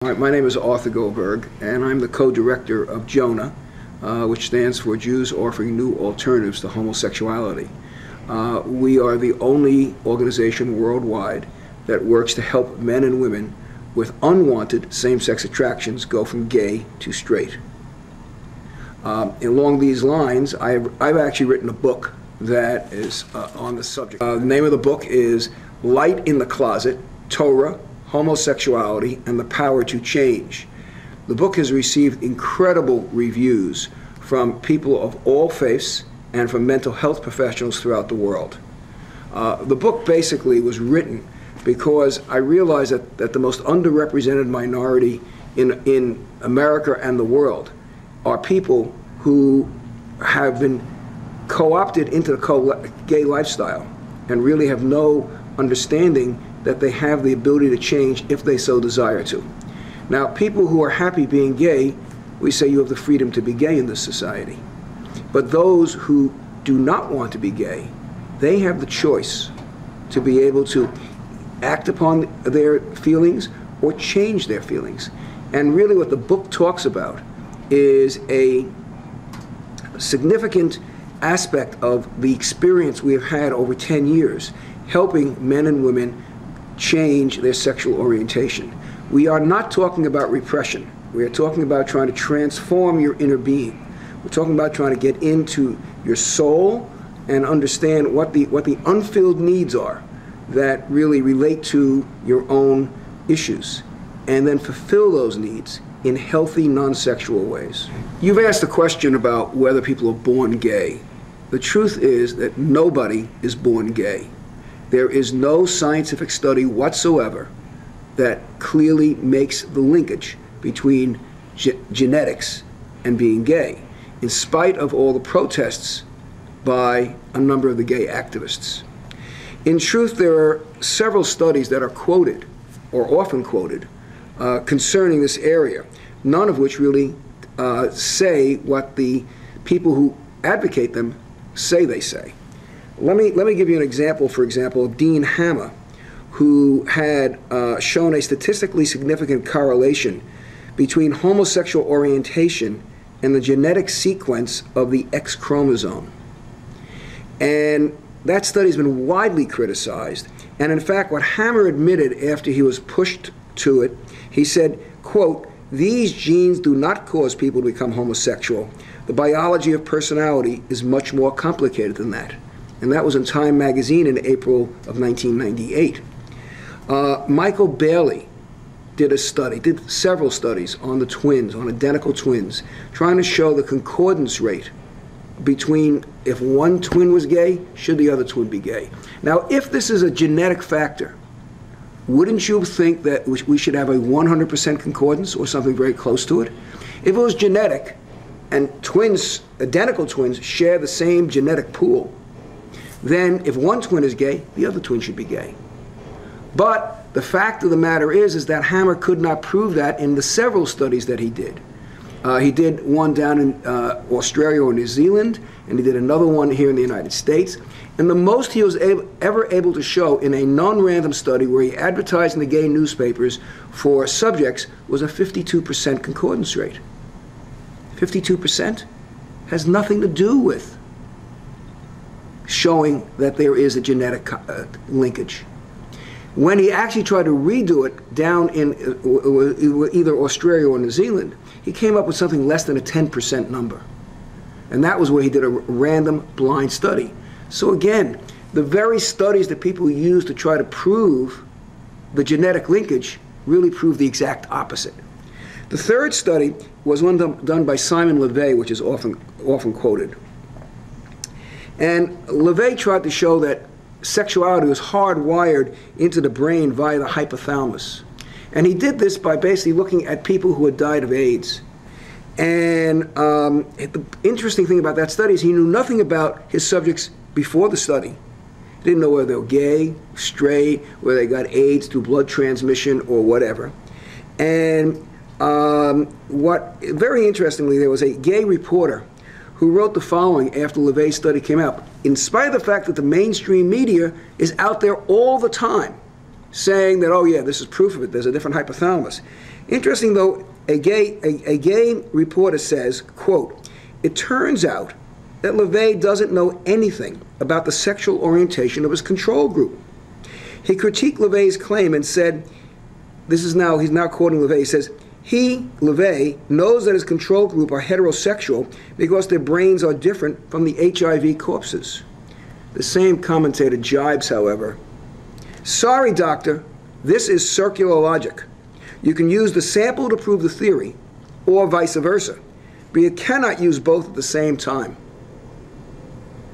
My name is Arthur Goldberg, and I'm the co-director of JONA, which stands for Jews Offering New Alternatives to Homosexuality. We are the only organization worldwide that works to help men and women with unwanted same-sex attractions go from gay to straight. Along these lines, I've actually written a book that is on the subject. The name of the book is Light in the Closet, Torah, Homosexuality, and the Power to Change. The book has received incredible reviews from people of all faiths and from mental health professionals throughout the world. The book basically was written because I realized that the most underrepresented minority in America and the world are people who have been co-opted into the gay lifestyle and really have no understanding that they have the ability to change if they so desire to. Now, people who are happy being gay, we say you have the freedom to be gay in this society. But those who do not want to be gay, they have the choice to be able to act upon their feelings or change their feelings. And really what the book talks about is a significant aspect of the experience we have had over 10 years, helping men and women change their sexual orientation. We are not talking about repression. We are talking about trying to transform your inner being. We're talking about trying to get into your soul and understand what the unfilled needs are that really relate to your own issues, and then fulfill those needs in healthy, non-sexual ways. You've asked a question about whether people are born gay. The truth is that nobody is born gay. There is no scientific study whatsoever that clearly makes the linkage between genetics and being gay, in spite of all the protests by a number of the gay activists. In truth, there are several studies that are quoted, or often quoted, concerning this area, none of which really say what the people who advocate them say they say. Let me give you an example, for example, of Dean Hammer, who had shown a statistically significant correlation between homosexual orientation and the genetic sequence of the X chromosome. And that study's been widely criticized. And in fact, what Hammer admitted after he was pushed to it, he said, quote, "These genes do not cause people to become homosexual. The biology of personality is much more complicated than that." And that was in Time magazine in April of 1998. Michael Bailey did several studies on the twins, on identical twins, trying to show the concordance rate between if one twin was gay, should the other twin be gay. Now, if this is a genetic factor, wouldn't you think that we should have a 100% concordance or something very close to it? If it was genetic and twins, identical twins, share the same genetic pool, then if one twin is gay, the other twin should be gay. But the fact of the matter is that Hammer could not prove that in the several studies that he did. He did one down in Australia or New Zealand, and he did another one here in the United States. And the most he was ever able to show in a non-random study where he advertised in the gay newspapers for subjects was a 52% concordance rate. 52% has nothing to do with showing that there is a genetic linkage. When he actually tried to redo it down in either Australia or New Zealand, he came up with something less than a 10% number. And that was where he did a random blind study. So again, the very studies that people use to try to prove the genetic linkage really prove the exact opposite. The third study was one done by Simon LeVay, which is often quoted. And LeVay tried to show that sexuality was hardwired into the brain via the hypothalamus. And he did this by basically looking at people who had died of AIDS. And the interesting thing about that study is he knew nothing about his subjects before the study. He didn't know whether they were gay, straight, whether they got AIDS through blood transmission or whatever. And very interestingly, there was a gay reporter who wrote the following after LeVay's study came out. In spite of the fact that the mainstream media is out there all the time saying that, oh yeah, this is proof of it, there's a different hypothalamus. Interesting, though, a gay reporter says, quote, "It turns out that LaVey doesn't know anything about the sexual orientation of his control group." He critiqued LaVey's claim and said, he's now quoting LaVey, he says, LaVey, knows that his control group are heterosexual because their brains are different from the HIV corpses. The same commentator jibes, however. "Sorry, doctor, this is circular logic. You can use the sample to prove the theory, or vice versa, but you cannot use both at the same time."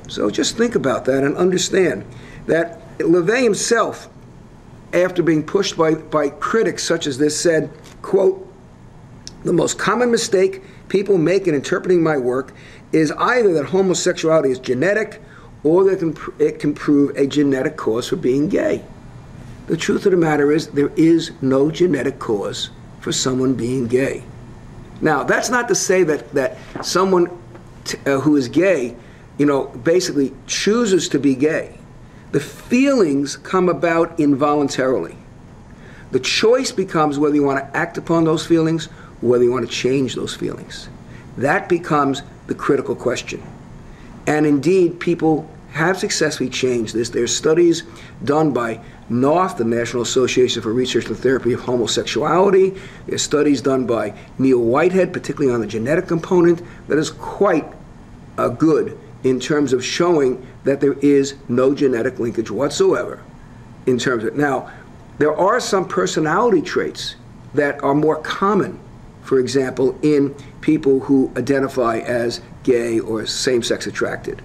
So just think about that and understand that LaVey himself, after being pushed by critics such as this, said, quote, "The most common mistake people make in interpreting my work is either that homosexuality is genetic or that it can prove a genetic cause for being gay. The truth of the matter is there is no genetic cause for someone being gay." Now, that's not to say that someone who is gay, basically chooses to be gay. The feelings come about involuntarily. The choice becomes whether you want to act upon those feelings or whether you want to change those feelings. That becomes the critical question. And indeed, people have successfully changed this. There's studies done by NORTH, the National Association for Research and Therapy of Homosexuality. There's studies done by Neil Whitehead, particularly on the genetic component, that is quite good in terms of showing that there is no genetic linkage whatsoever in terms of it. Now, there are some personality traits that are more common, for example, in people who identify as gay or same-sex attracted.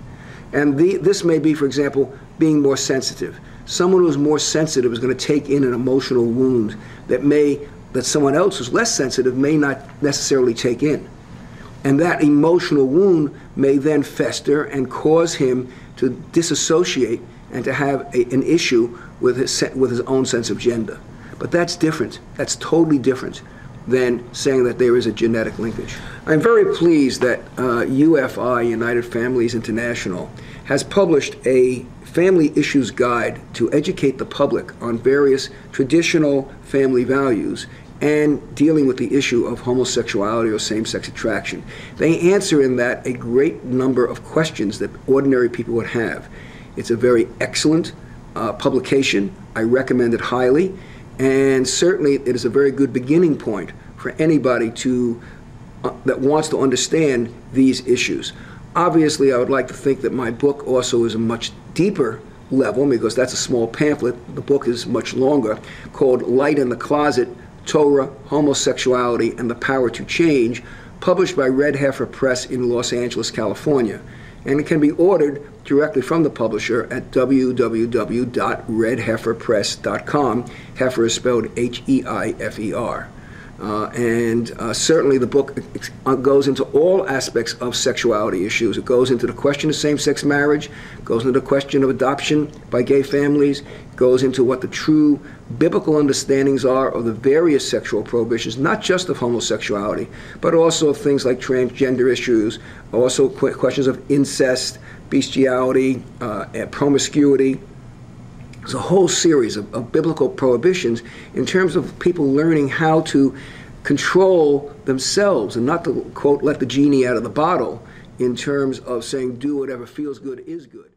And this may be, for example, being more sensitive. Someone who is more sensitive is going to take in an emotional wound that someone else who's less sensitive may not necessarily take in. And that emotional wound may then fester and cause him to disassociate and to have an issue with his own sense of gender. But that's different. That's totally different than saying that there is a genetic linkage. I'm very pleased that UFI, United Families International, has published a family issues guide to educate the public on various traditional family values and dealing with the issue of homosexuality or same-sex attraction. They answer in that a great number of questions that ordinary people would have. It's a very excellent publication. I recommend it highly, and certainly it is a very good beginning point for anybody that wants to understand these issues. Obviously, I would like to think that my book also is a much deeper level, because that's a small pamphlet. The book is much longer, called Light in the Closet, Torah, Homosexuality, and the Power to Change, published by Red Heifer Press in Los Angeles, California. And it can be ordered directly from the publisher at www.redheiferpress.com. Heifer is spelled H-E-I-F-E-R. Certainly the book goes into all aspects of sexuality issues. It goes into the question of same-sex marriage, goes into the question of adoption by gay families, goes into what the true biblical understandings are of the various sexual prohibitions, not just of homosexuality, but also of things like transgender issues, also questions of incest, bestiality, promiscuity. There's a whole series of biblical prohibitions in terms of people learning how to control themselves and not to, quote, let the genie out of the bottle in terms of saying do whatever feels good is good.